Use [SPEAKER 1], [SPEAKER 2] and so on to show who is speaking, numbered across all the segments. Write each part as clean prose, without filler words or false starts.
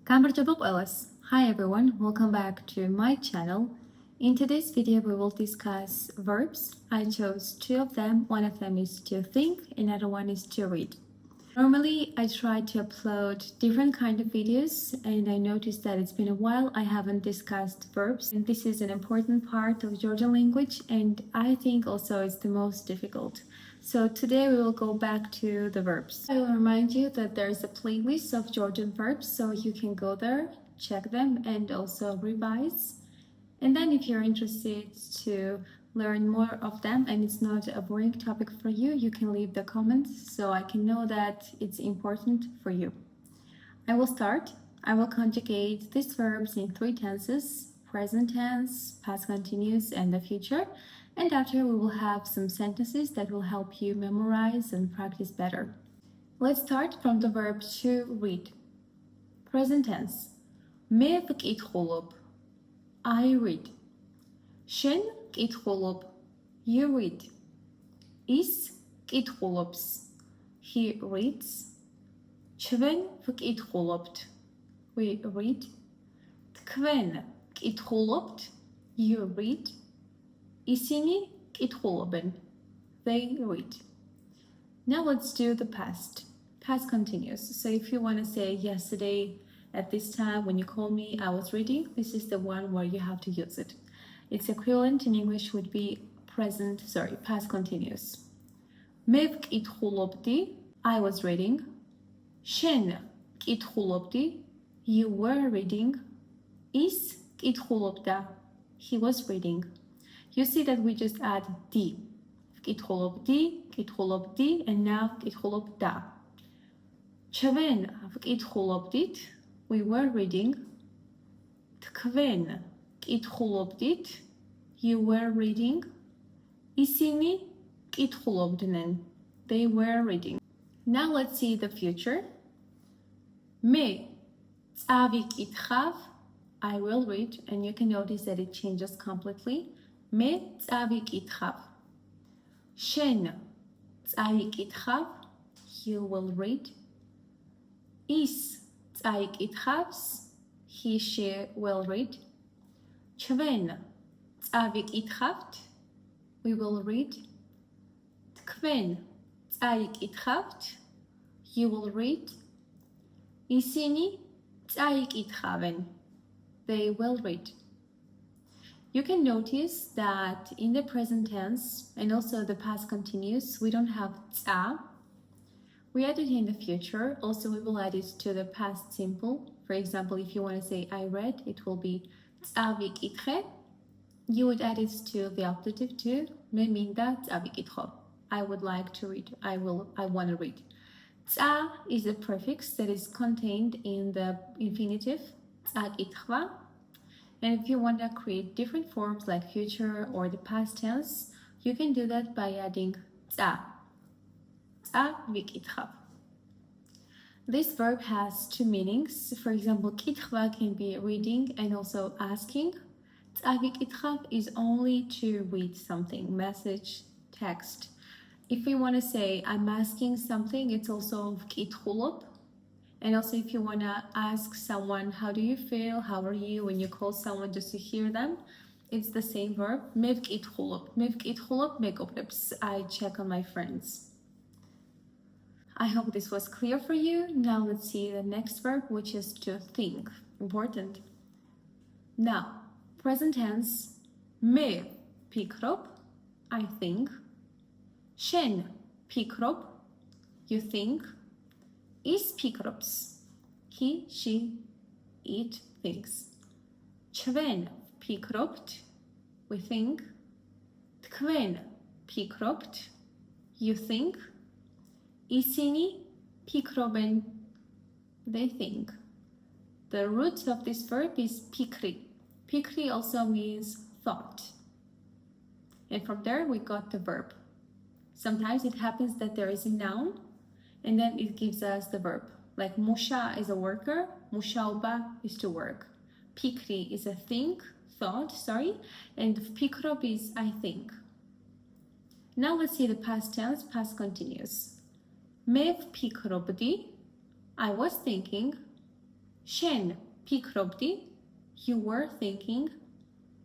[SPEAKER 1] გამარჯობა ყველას. Hi everyone, welcome back to my channel. In today's video we will discuss verbs. I chose two of them. One of them is to think, another one is to read. Normally I try to upload different kind of videos and I noticed that it's been a while I haven't discussed verbs, and this is an important part of Georgian language and I think also it's the most difficult. So today we will go back to the verbs. I will remind you that there is a playlist of Georgian verbs, so you can go there, check them and also revise. And then if you're interested to learn more of them and it's not a boring topic for you, you can leave the comments so I can know that it's important for you. I will start. I will conjugate these verbs in 3 tenses: present tense, past continuous, and the future. And after we will have some sentences that will help you memorize and practice better. Let's start from the verb to read. Present tense. მე ვკითხულობ. I read. შენ კითხულობ. You read. ის კითხულობს. He reads. ჩვენ ვკითხულობთ. We read. თქვენ კითხულობთ. You read. ისინი კითხულობენ. They read. Now let's do the past. Past continuous. So if you want to say yesterday at this time when you call me, I was reading, this is the one where you have to use it. Its equivalent in English would be past continuous. მე ვკითხულობდი, I was reading. შენ კითხულობდი, you were reading. ის კითხულობდა, he was reading. You see that we just add D. ვკითხულობდი, კითხულობდი, and now ვკითხულობდა. ჩვენ ვკითხულობდით, we were reading. თქვენ კითხულობდით, you were reading. ისინი კითხულობდნენ, they were reading. Now let's see the future. მე წავიკითხავ, I will read, and you can notice that it changes completely. მე წავიკითხავ. შენ წაიკითხავ, you will read. ის წაიკითხავს, he, she will read. ჩვენ წავიკითხავთ, we will read. თქვენ წაიკითხავთ, you will read. ისინი წაიკითხავენ, they will read. You can notice that in the present tense and also the past continuous, we don't have ца. We add it in the future. Also, we will add it to the past simple. For example, if you want to say I read, it will be წავიკითხე. You would add it to the optative too. მე მინდა წავიკითხო. I would like to read. I want to read. ца is a prefix that is contained in the infinitive. წაკითხვა. And if you want to create different forms like future or the past tense, you can do that by adding ца. წავიკითხავ. This verb has 2 meanings. For example, კითხვა can be reading and also asking. წავიკითხავ is only to read something, message, text. If we want to say I'm asking something, it's also ვკითხულობ. And also if you want to ask someone, how do you feel, how are you, when you call someone just to hear them, it's the same verb. მე ვკითხულობ. მე ვკითხულობ მეგობრებს. I check on my friends. I hope this was clear for you. Now let's see the next verb, which is to think. Important. Now, present tense. მე ვფიქრობ, I think. შენ ვფიქრობ, you think. ის ფიქრობს, he, she, it thinks. ჩვენ ვფიქრობთ, we think. თქვენ ვფიქრობთ, you think. ისინი ფიქრობენ, they think. The root of this verb is ფიქრი. Ფიქრი also means thought. And from there we got the verb. Sometimes it happens that there is a noun and then it gives us the verb. Like მუშა is a worker, მუშაობა is to work. Ფიქრი is a thought, and ვფიქრობ is I think. Now let's see the past tense, past continuous. მე ვფიქრობდი, I was thinking. შენ ფიქრობდი, you were thinking.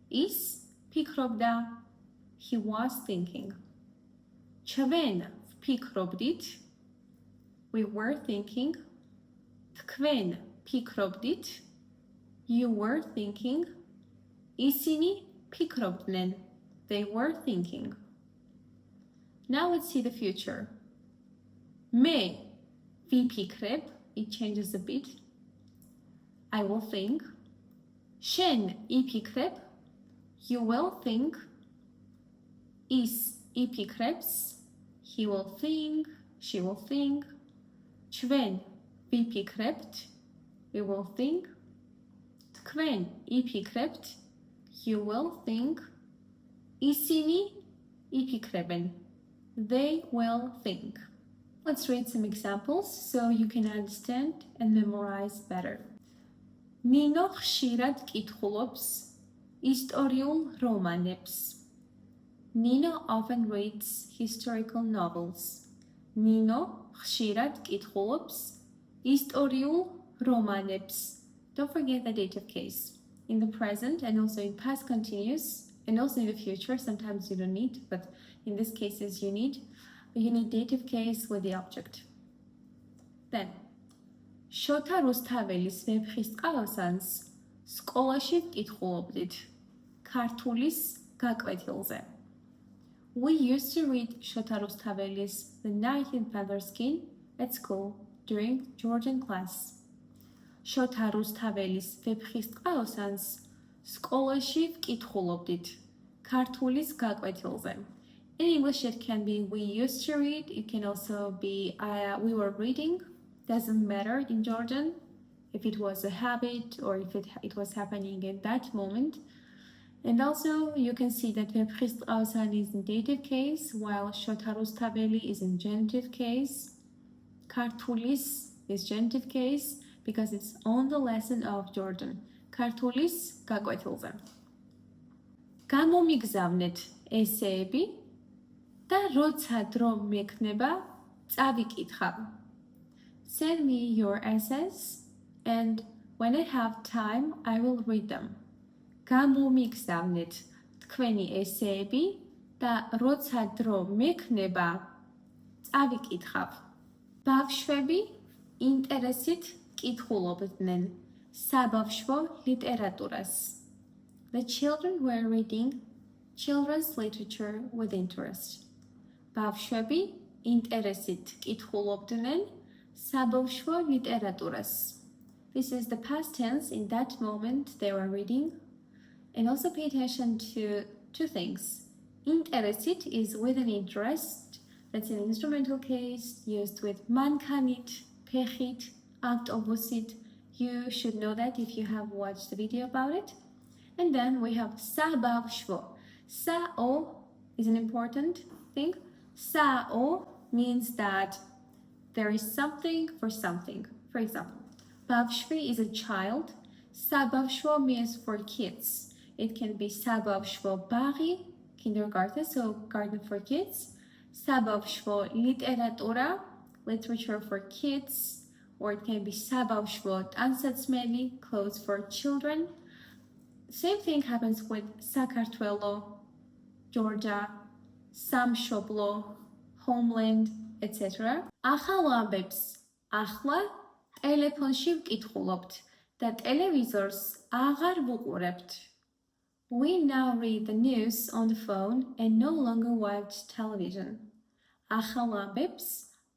[SPEAKER 1] ის ფიქრობდა, he was thinking. ჩვენ ვფიქრობდით, we were thinking. თქვენ ფიქრობდით, you were thinking. ისინი ფიქრობდნენ, they were thinking. Now let's see the future. მე ვიფიქრებ, it changes a bit. I will think. შენ იფიქრებ, you will think. ის იფიქრებს, he will think, she will think. ჩვენ ვიფიქრებთ, we will think. თქვენ იფიქრებთ, you will think. ისინი იფიქრებენ, they will think. Let's read some examples so you can understand and memorize better. ნინო ხშირად კითხულობს ისტორიულ რომანებს. Nino often reads historical novels. Nino ხშირად კითხულობს ისტორიულ რომანებს. Don't forget the dative case. In the present and also in past continuous and also in the future, sometimes you don't need, but in these cases you need dative case with the object. Then, შოთა რუსთაველის ვეფხის წყალოსანს სკოლაში ვკითხულობდით ქართულის გაკვეთილზე. We used to read Shota Rustaveli's The Night in Panther Skin at school during Georgian class. Shota Rustaveli's ვეფხის წყალოსანს სკოლაში ვკითხულობდით ქართულის გაკვეთილზე. In English it can be we used to read, it can also be we were reading. Doesn't matter in Georgian if it was a habit or if it was happening in that moment. And also you can see that ვეფხის წყალოსანი is in dative case while შოთა რუსთაველი is in genitive case. ქართულის is genitive case because it's on the lesson of Georgian. ქართულის გაკვეთილზე. გამომიგზავნეთ ესეები და როცა დრო მექნება წავიკითხავ. Send me your essays and when I have time I will read them. გამომიგზავნეთ თქვენი ესეები და როცა დრო მექნება წავიკითხავ. ბავშვები ინტერესით კითხულობდნენ საბავშვო ლიტერატურას. The children were reading children's literature with interest. ბავშვები ინტერესით კითხულობდნენ საბავშვო ლიტერატურას. This is the past tense. In that moment they were reading. And also pay attention to two things. Interested is with an interest. That's an instrumental case used with mankanit, pechit, act opposite. You should know that if you have watched the video about it. And then we have sabavshvo. Sa-o is an important thing. Sa-o means that there is something for something. For example, bavshvi is a child. Sabavshvo means for kids. It can be sabavshvo bari, kindergarten, so garden for kids. Sabavshvo literatura, literature for kids. Or it can be sabavshvo tansatsmeli, clothes for children. Same thing happens with Sakartvelo, Georgia, Samshoblo, homeland, etc. ახალ ამბებს ახლა ტელეფონში ვკითხულობთ და ტელევიზორს აღარ ვუყურებთ. We now read the news on the phone and no longer watch television. ახალ ამბებს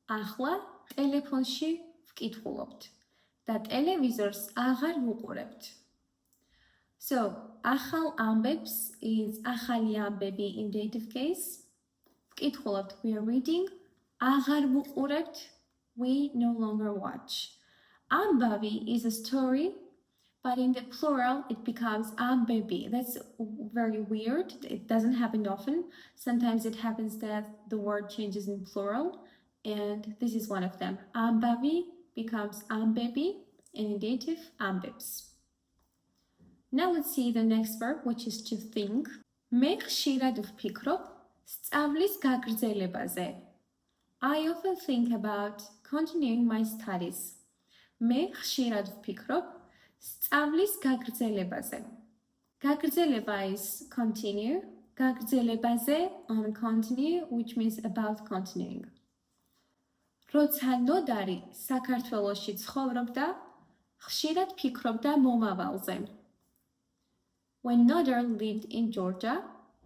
[SPEAKER 1] ახლა ტელეფონში ვკითხულობთ და ტელევიზორს აღარ ვუყურებთ. So, ახალ ამბებს is ახალი ამბები in dative case. ვკითხულობთ, we are reading. აღარ ვუყურებთ, we no longer watch. Ambavi is a story, but in the plural it becomes ambebi. That's very weird. It doesn't happen often. Sometimes it happens that the word changes in plural, and this is one of them. Ambavi becomes ambebi, and in dative, ambibs. Now let's see the next verb, which is to think. მე ხშირად ვფიქრობ სწავლის გაგრძელებაზე. I often think about continuing my studies. მე ხშირად ვფიქრობ სწავლის გაგრძელებაზე. გაგრძელება is continue. გაგრძელებაზე on continue, which means about continuing. როცა ნოდარი საქართველოში ცხოვრობდა, ხშირად ფიქრობდა მომავალზე. When Nodar lived in Georgia,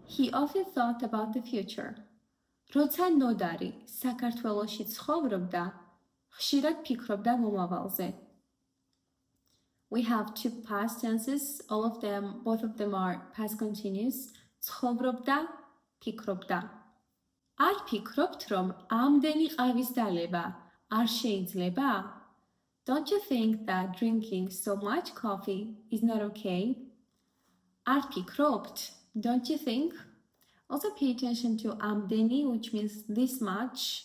[SPEAKER 1] he often thought about the future. როცა ნოდარი საქართველოში ცხოვრობდა, ხშირად ფიქრობდა მომავალზე. We have two past tenses, both of them are past continuous. ცხოვრობდა, ფიქრობდა. არ ფიქრობთ, რომ ამდენი ყავის დალევა არ შეიძლება? Don't you think that drinking so much coffee is not okay? არ ფიქრობთ, don't you think? Also pay attention to ამდენი, which means this much.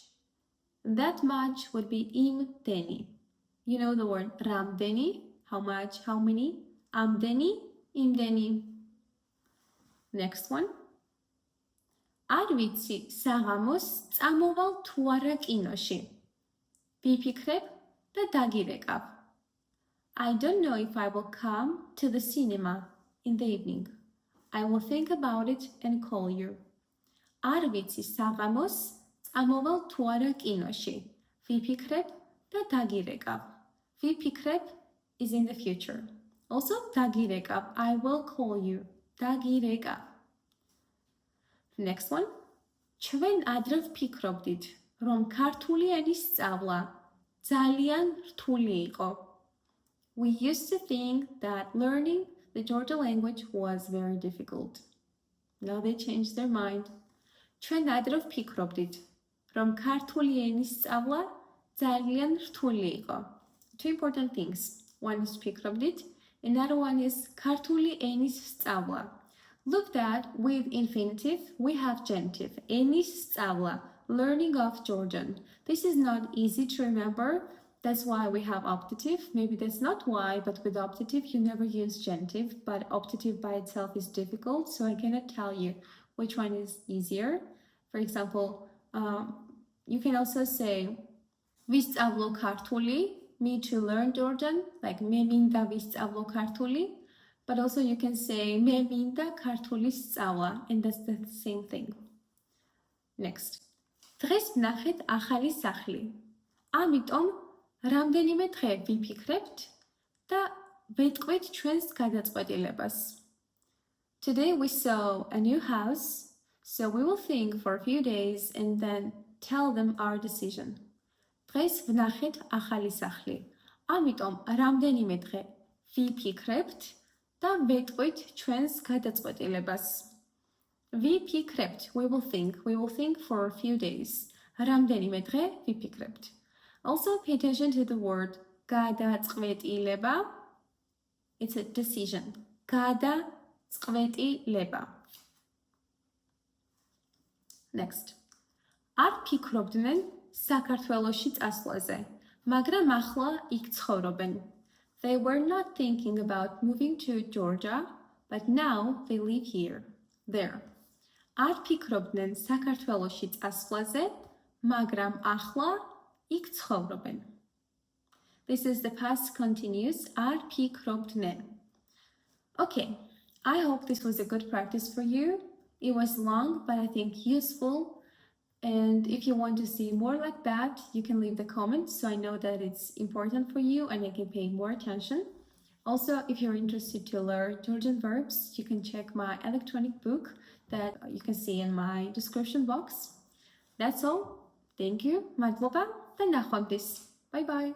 [SPEAKER 1] That much would be იმდენი. You know the word რამდენი, how much, how many? ამდენი, იმდენი. Next one. არ ვიცი საღამოს წამოვალ თუ არა კინოში. ვიფიქრებ და დაგირეკავ. I don't know if I will come to the cinema in the evening. I will think about it and call you. არ ვიცი საღამოს წამოვალ თუ არა კინოში. ვიფიქრებ და დაგირეკავ. ვიფიქრებ is in the future. Also დაგირეკავ. I will call you. დაგირეკავ. Next one. ჩვენ ადრე ვფიქრობდით, რომ ქართული ენის სწავლა ძალიან რთული იყო. We used to think that learning the Georgian language was very difficult. Now they changed their mind. ჩვენ ადრე ვფიქრობდით, რომ ქართული ენის სწავლა ძალიან რთული იყო. Two important things. One is ვფიქრობდით, another one is ქართული ენის სწავლა. Look that with infinitive, we have genitive. Enis სწავლა, learning of Georgian. This is not easy to remember. That's why we have optative. Maybe that's not why, but with optative, you never use genitive. But optative by itself is difficult, so I cannot tell you which one is easier. For example, you can also say, ვისწავლო ქართული, me to learn Georgian, like მე მინდა ვისწავლო ქართული. But also you can say მე მინდა ქართული სწავლა, and that's the same thing. Next. დღეს ვნახეთ ახალი სახლი. ამიტომ რამდენიმე დღე ვიფიქრებთ და ვეტყვით ჩვენს გადაწყვეტილებას. Today we saw a new house, so we will think for a few days and then tell them our decision. დღეს ვნახეთ ახალი სახლი. ამიტომ რამდენიმე დღე ვიფიქრებთ და ვეტყვით ჩვენს გადაწყვეტილებას. ვიფიქრებთ, we will think for a few days. რამდენიმე დღე ვიფიქრებთ. Also pay attention to the word გადაწყვეტილება. It's a decision. გადაწყვეტილება. Next. არ ფიქრობდნენ საქართველოში წასვლაზე, მაგრამ ახლა იქ ცხოვრობენ. They were not thinking about moving to Georgia, but now they live there. არ ფიქრობდნენ საქართველოში წასვლაზე, მაგრამ ახლა იქ ცხოვრობენ. This is the past continuous. არ ფიქრობდნენ. Okay, I hope this was a good practice for you. It was long, but I think useful. And if you want to see more like that, you can leave the comments so I know that it's important for you and I can pay more attention. Also, if you're interested to learn Georgian verbs, you can check my electronic book that you can see in my description box. That's all. Thank you. Madloba. Bye bye.